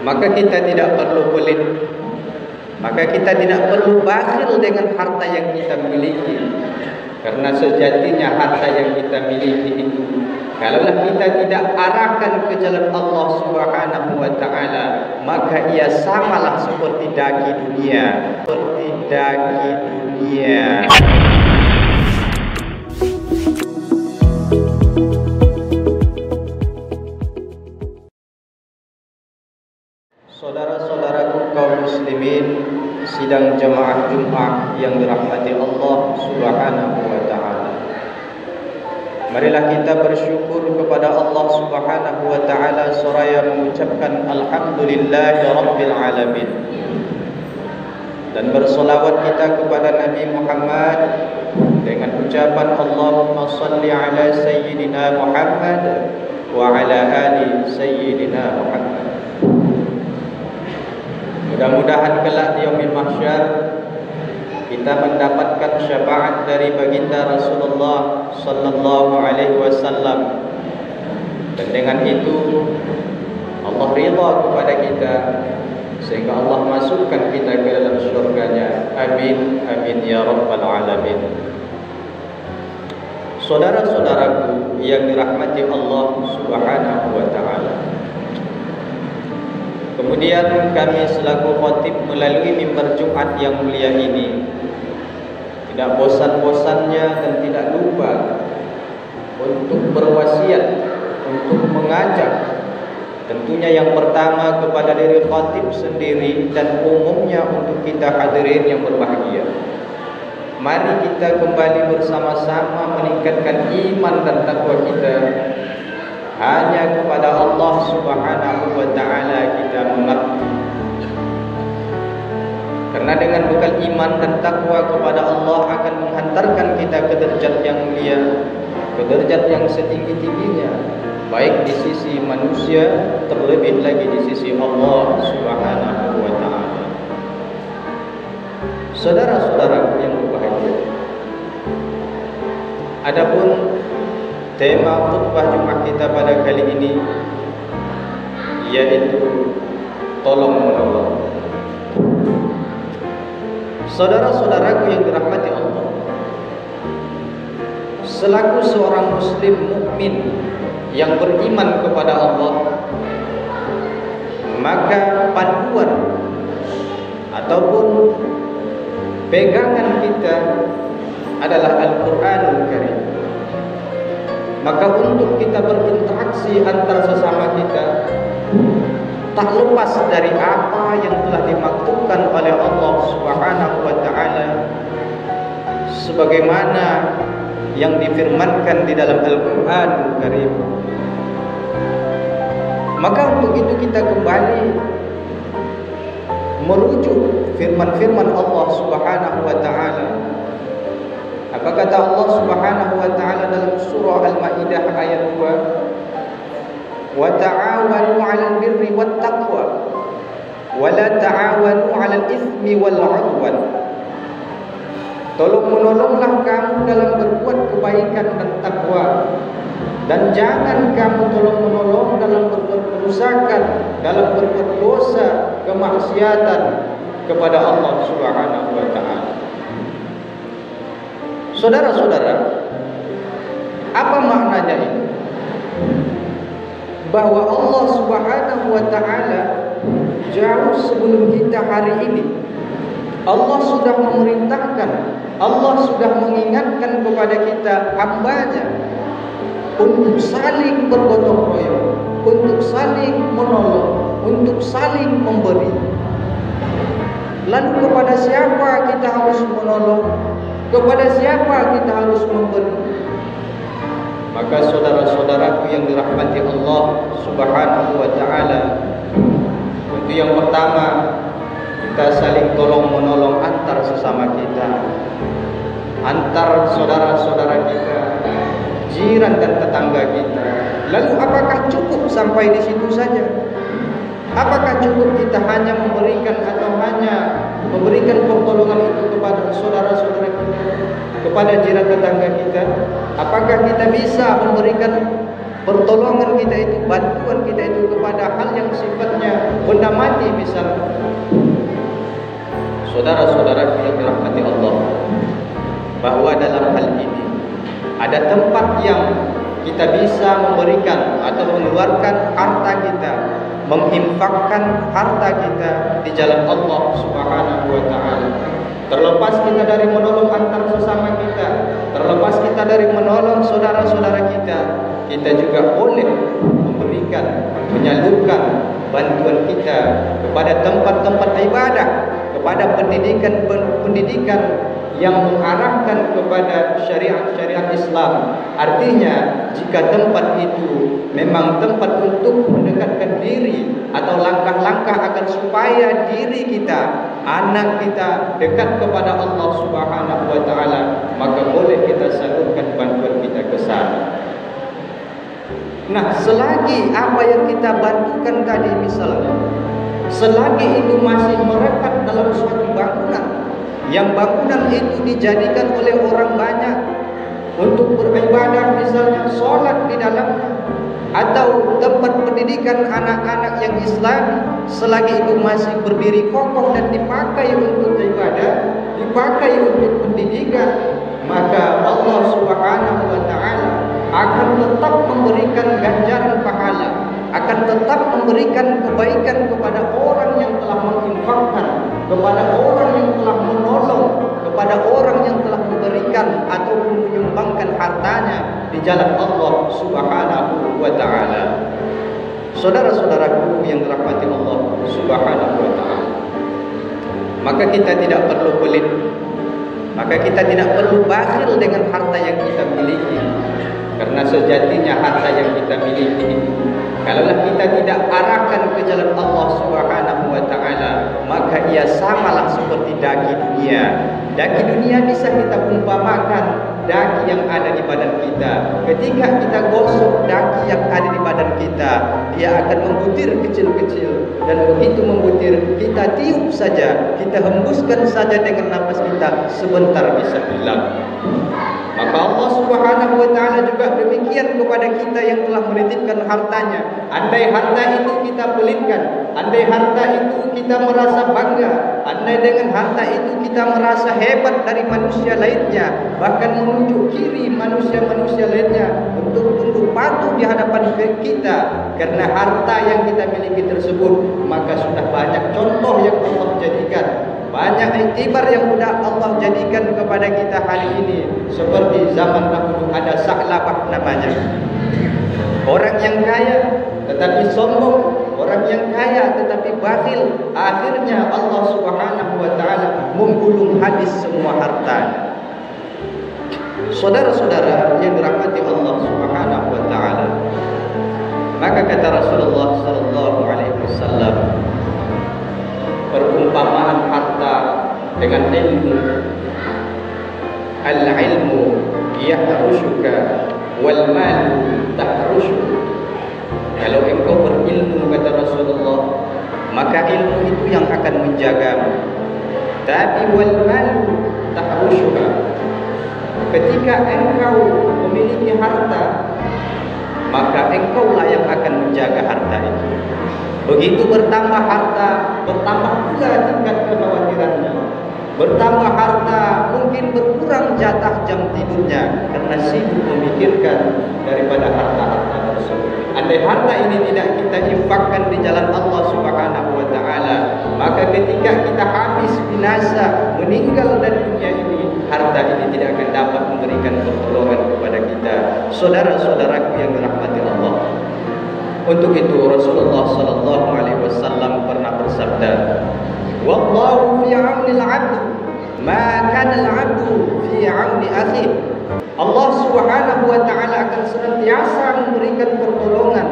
maka kita tidak perlu pelit, maka kita tidak perlu bakhil dengan harta yang kita miliki. Karena sejatinya harta yang kita miliki itu, kalaulah kita tidak arahkan ke jalan Allah Subhanahu wa taala, maka ia samalah seperti daki dunia, seperti daki dunia. Saudara-saudaraku kaum muslimin, sidang jamaah Jumat yang dirahmati Allah Subhanahu wa taala. Marilah kita bersyukur kepada Allah Subhanahu wa taala seraya mengucapkan alhamdulillahirabbil alamin. Dan bersolawat kita kepada Nabi Muhammad dengan ucapan Allahumma salli ala sayyidina Muhammad wa ala ali sayyidina Muhammad. Mudah-mudahan kelak di yaumil mahsyar kita mendapatkan syafaat dari baginda Rasulullah sallallahu alaihi wasallam, dan dengan itu Allah ridha kepada kita sehingga Allah masukkan kita ke dalam syurganya. Amin amin ya rabbal alamin. Saudara-saudaraku yang dirahmati Allah Subhanahu wa taala, kemudian kami selaku khatib melalui mimbar Jumat yang mulia ini tidak bosan-bosannya dan tidak lupa untuk berwasiat, untuk mengajak, tentunya yang pertama kepada diri khatib sendiri dan umumnya untuk kita hadirin yang berbahagia. Mari kita kembali bersama-sama meningkatkan iman dan takwa kita. Hanya kepada Allah Subhanahu wa taala kita mengabdi. Karena dengan bekal iman dan takwa kepada Allah akan menghantarkan kita ke derajat yang mulia, ke derajat yang setinggi-tingginya, baik di sisi manusia, terlebih lagi di sisi Allah Subhanahu wa taala. Saudara-saudaraku yang berbahagia, adapun tema khutbah Jumat kita pada kali ini yaitu tolong menolong. Saudara-saudaraku yang dirahmati Allah, selaku seorang muslim mukmin yang beriman kepada Allah, maka panduan ataupun pegangan kita adalah Al-Qur'anul Karim. Maka untuk kita berinteraksi antar sesama kita, tak lepas dari apa yang telah dimaksudkan oleh Allah Subhanahu wa taala sebagaimana yang difirmankan di dalam Al-Qur'anul Karim. Maka untuk itu kita kembali merujuk firman-firman Allah Subhanahu wa taala. Apa kata Allah Subhanahu wa taala dalam surah Al-Maidah ayat 2? Wa ta'awanu 'alal birri wat taqwa wa la ta'awanu 'alal itsmi wal 'udwan. Tolong menolonglah kamu dalam berbuat kebaikan dan takwa, dan jangan kamu tolong menolong dalam berbuat kerusakan, dalam berbuat dosa, kemaksiatan kepada Allah Subhanahu wa taala. Saudara-saudara, apa maknanya ini? Bahwa Allah Subhanahu wa taala jauh sebelum kita hari ini, Allah sudah memerintahkan, Allah sudah mengingatkan kepada kita hambanya untuk saling bergotong royong, untuk saling menolong, untuk saling memberi. Lalu kepada siapa kita harus menolong? Kepada siapa kita harus memberi? Maka saudara-saudaraku yang dirahmati Allah Subhanahu wa taala, untuk yang pertama kita saling tolong menolong antar sesama kita, antar saudara-saudara kita, jiran dan tetangga kita. Lalu apakah cukup sampai di situ saja? Apakah cukup kita hanya memberikan atau hanya memberikan pertolongan itu kepada saudara-saudara kita, kepada jiran tetangga kita? Apakah kita bisa memberikan pertolongan kita itu, bantuan kita itu kepada hal yang sifatnya benda mati misalnya. Saudara-saudara yang dirahmati Allah, bahwa dalam hal ini ada tempat yang kita bisa memberikan atau mengeluarkan harta kita, menginfakkan harta kita di jalan Allah Subhanahu wa taala. Terlepas kita dari menolong antar sesama kita, terlepas kita dari menolong saudara-saudara kita, kita juga boleh memberikan, menyalurkan bantuan kita kepada tempat-tempat ibadah, kepada pendidikan yang mengarahkan kepada syariat-syariat Islam. Artinya, jika tempat itu memang tempat untuk mendekatkan diri atau langkah-langkah agar supaya diri kita, anak kita dekat kepada Allah Subhanahu wa taala, maka boleh kita salurkan bantuan kita ke sana. Nah, selagi apa yang kita bantukan tadi misalnya, selagi itu masih merekat dalam suatu bangunan, yang bangunan itu dijadikan oleh orang banyak untuk beribadah, misalnya sholat di dalamnya, atau tempat pendidikan anak-anak yang Islam, selagi itu masih berdiri kokoh dan dipakai untuk ibadah, dipakai untuk pendidikan, maka Allah Subhanahu wa taala akan tetap memberikan ganjaran pahala, akan tetap memberikan kebaikan kepada orang yang telah menginfakkan, kepada orang yang telah menolong, kepada orang yang telah memberikan atau menyumbangkan hartanya di jalan Allah Subhanahu wa taala. Saudara-saudaraku yang dirahmati Allah Subhanahu wa taala, maka kita tidak perlu pelit, maka kita tidak perlu bakhil dengan harta yang kita miliki. Karena sejatinya harta yang kita miliki, kalaulah kita tidak arahkan ke jalan Allah Subhanahu wa taala, maka ia samalah seperti daging dunia. Daging dunia bisa kita umpamakan daging yang ada di badan kita. Ketika kita gosok daging yang ada di badan kita, dia akan membutir kecil-kecil, dan begitu membutir, kita tiup saja, kita hembuskan saja dengan nafas kita, sebentar bisa hilang. Maka Allah Subhanahu wa taala juga demikian kepada kita yang telah menitipkan hartanya. Andai harta itu kita pelitkan, andai harta itu kita merasa bangga, andai dengan harta itu kita merasa hebat dari manusia lainnya, bahkan menunjuk kiri manusia-manusia lainnya untuk tunduk patuh di hadapan kita karena harta yang kita miliki tersebut, maka sudah banyak contoh yang Allah jadikan, banyak iktibar yang sudah Allah jadikan kepada kita hari ini. Seperti zaman dahulu ada Sa'labah namanya, orang yang kaya tetapi sombong, orang yang kaya tetapi bakhil. Akhirnya Allah Subhanahu wa taala menggulung habis semua hartanya. Saudara-saudara yang dirahmati Allah Subhanahu wa taala, maka kata Rasulullah sallallahu alaihi wasallam, perumpamaan harta dengan ilmu, al-ilmu yahrushuka wal malu tahrushuk. Kalau engkau berilmu, kata Rasulullah, maka ilmu itu yang akan menjagamu. Tapi wal malu tahrushuka, ketika engkau memiliki harta, maka engkaulah yang akan menjaga harta itu. Begitu bertambah harta, bertambah pula tingkat kekhawatirannya. Bertambah harta, mungkin berkurang jatah jam tidurnya karena sibuk memikirkan daripada harta-harta tersebut. Andai harta ini tidak kita infakkan di jalan Allah Subhanahu wa taala, maka ketika kita habis binasa, meninggal dari dunia ini, harta ini tidak akan dapat memberikan pertolongan kepada kita. Saudara-saudaraku yang dirahmati Allah, untuk itu Rasulullah sallallahu alaihi wasallam pernah bersabda, "Wallahu fi 'auni al-'abd ma kana al-'abdu fi 'auni akhihi." Allah Subhanahu wa taala akan senantiasa memberikan pertolongan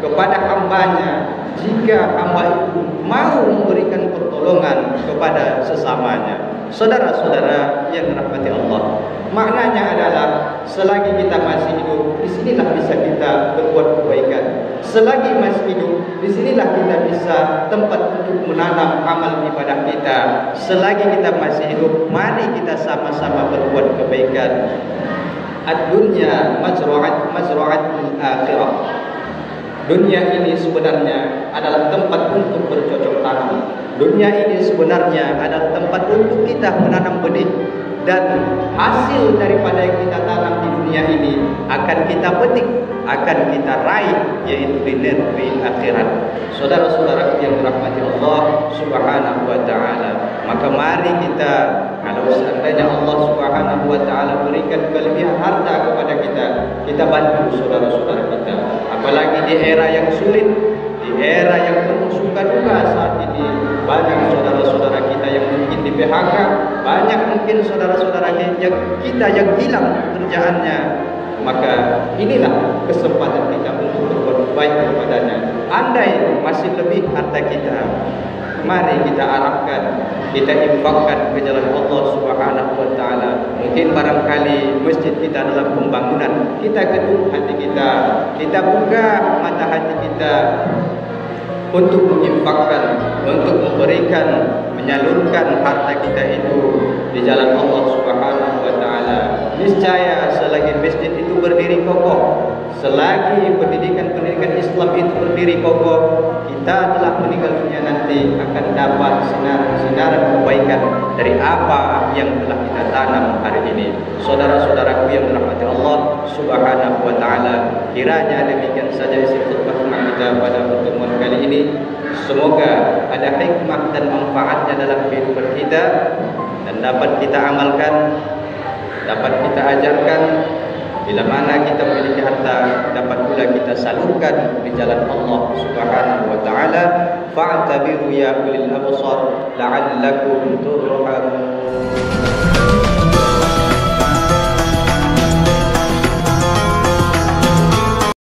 kepada hambanya jika hamba itu mau memberikan pertolongan kepada sesamanya. Saudara-saudara yang dirahmati Allah, maknanya adalah selagi kita masih hidup, disinilah bisa kita berbuat kebaikan. Selagi masih hidup, disinilah kita bisa tempat untuk menanam amal ibadah kita. Selagi kita masih hidup, mari kita sama-sama berbuat kebaikan. ad-dunya mazra'atul akhirah. Dunia ini sebenarnya adalah tempat untuk bercocok tanam. Dunia ini sebenarnya adalah tempat untuk kita menanam benih, dan hasil daripada yang kita tanam di dunia ini akan kita petik, akan kita raih, yaitu di negeri akhirat. Saudara-saudaraku yang dirahmati Allah Subhanahu wa taala, maka mari kita, kalau seandainya Allah Subhanahu wa taala berikan kelebihan harta kepada kita, kita bantu saudara-saudara kita. Apalagi di era yang sulit, di era yang penuh suka duka saat ini, banyak saudara-saudara kita yang mungkin di PHK, banyak mungkin saudara-saudara kita yang hilang pekerjaannya. Maka inilah kesempatan kita untuk berbuat baik kepadanya. Andai masih lebih harta kita, mari kita arahkan, kita infakkan ke jalan Allah Subhanahu wa taala. Mungkin barangkali masjid kita dalam pembangunan, kita ketuk hati kita buka mata hati kita untuk menginfakkan, untuk memberikan, menyalurkan harta kita itu di jalan Allah Subhanahu wa taala. Niscaya selagi masjid itu berdiri kokoh, selagi pendidikan Islam itu berdiri kokoh, kita telah meninggal dunia nanti akan dapat sinar-sinaran kebaikan dari apa yang telah kita tanam hari ini. Saudara-saudaraku yang dirahmati Allah Subhanahu wa taala, kiranya demikian saja isi khutbah kita pada pertemuan kali ini. Semoga ada hikmah dan manfaatnya dalam kehidupan kita, dan dapat kita amalkan, dapat kita ajarkan. Bila mana kita memiliki harta, dapat pula kita salurkan di jalan Allah Subhanahu wa taala. Fa'tabiru ya ulil absar la'allakum turhamun.